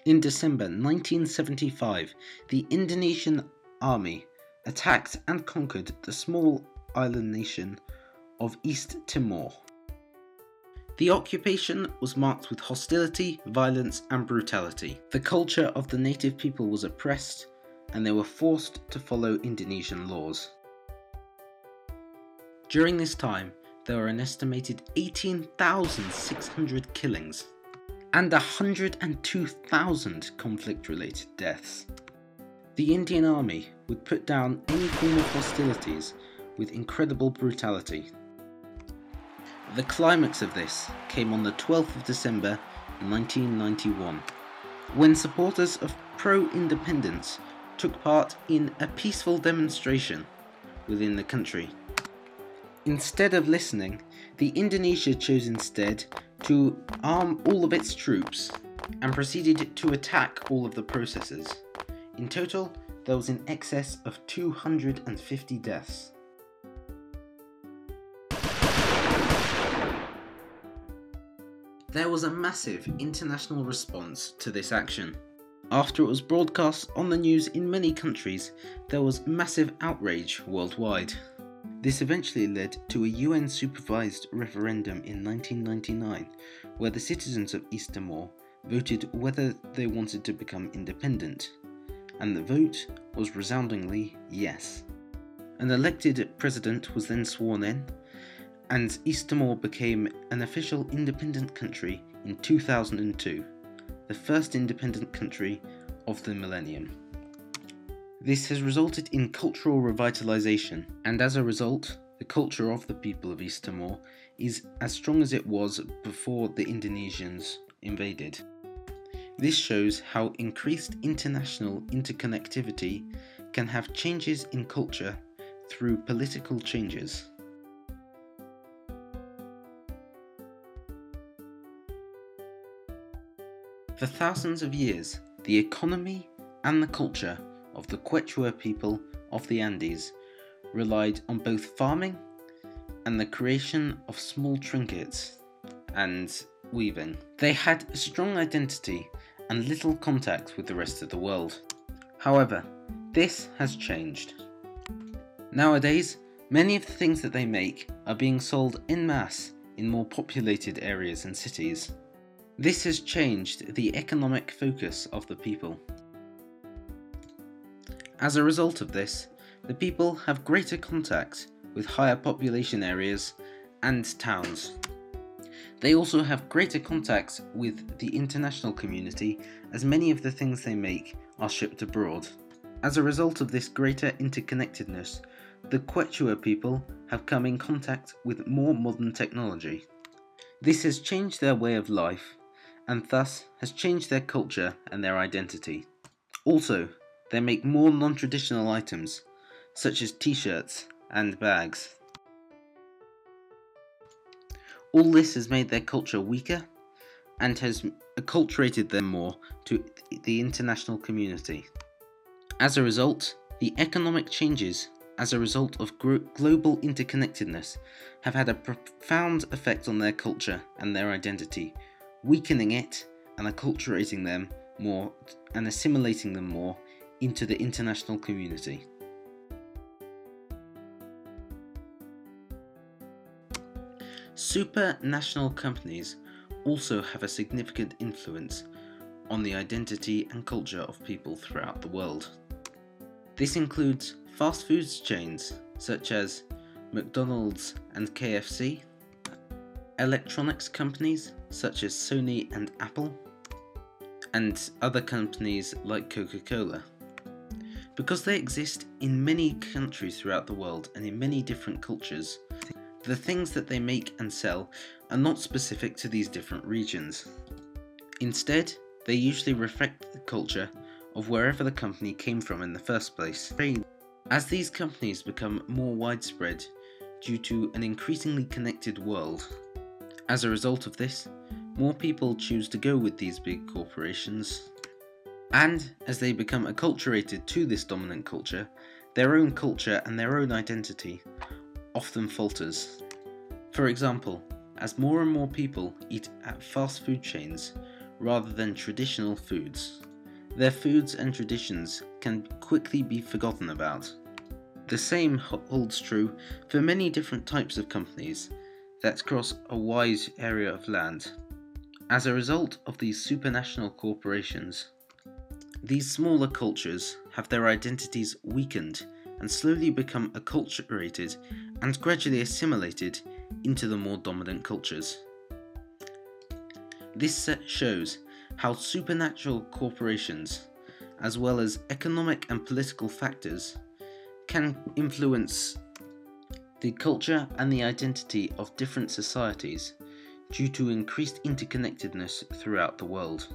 In December 1975, the Indonesian army attacked and conquered the small island nation of East Timor. The occupation was marked with hostility, violence, and brutality. The culture of the native people was oppressed, and they were forced to follow Indonesian laws. During this time, there were an estimated 18,600 killings and 102,000 conflict-related deaths. The Indian Army would put down any form of hostilities with incredible brutality. The climax of this came on the 12th of December 1991, when supporters of pro-independence took part in a peaceful demonstration within the country. Instead of listening, Indonesia chose instead to arm all of its troops and proceeded to attack all of the protesters. In total, there was in excess of 250 deaths. There was a massive international response to this action. After it was broadcast on the news in many countries, there was massive outrage worldwide. This eventually led to a UN-supervised referendum in 1999, where the citizens of East Timor voted whether they wanted to become independent, and the vote was resoundingly yes. An elected president was then sworn in, and East Timor became an official independent country in 2002, the first independent country of the millennium. This has resulted in cultural revitalization, and as a result, the culture of the people of East Timor is as strong as it was before the Indonesians invaded. This shows how increased international interconnectivity can have changes in culture through political changes. For thousands of years, the economy and the culture of the Quechua people of the Andes relied on both farming and the creation of small trinkets and weaving. They had a strong identity and little contact with the rest of the world. However, this has changed. Nowadays, many of the things that they make are being sold en masse in more populated areas and cities. This has changed the economic focus of the people. As a result of this, the people have greater contact with higher population areas and towns. They also have greater contact with the international community, as many of the things they make are shipped abroad. As a result of this greater interconnectedness, the Quechua people have come in contact with more modern technology. This has changed their way of life, and thus has changed their culture and their identity. Also, they make more non-traditional items, such as t-shirts and bags. All this has made their culture weaker and has acculturated them more to the international community. As a result, the economic changes as a result of global interconnectedness have had a profound effect on their culture and their identity, weakening it and acculturating them more and assimilating them more into the international community. Supranational companies also have a significant influence on the identity and culture of people throughout the world. This includes fast food chains such as McDonald's and KFC, electronics companies such as Sony and Apple, and other companies like Coca-Cola. Because they exist in many countries throughout the world and in many different cultures, the things that they make and sell are not specific to these different regions. Instead, they usually reflect the culture of wherever the company came from in the first place. As these companies become more widespread due to an increasingly connected world, as a result of this, more people choose to go with these big corporations. And as they become acculturated to this dominant culture, their own culture and their own identity often falters. For example, as more and more people eat at fast food chains rather than traditional foods. Their foods and traditions can quickly be forgotten about. The same holds true for many different types of companies that cross a wide area of land. As a result of these supranational corporations, these smaller cultures have their identities weakened and slowly become acculturated and gradually assimilated into the more dominant cultures. This shows how supernatural corporations, as well as economic and political factors, can influence the culture and the identity of different societies due to increased interconnectedness throughout the world.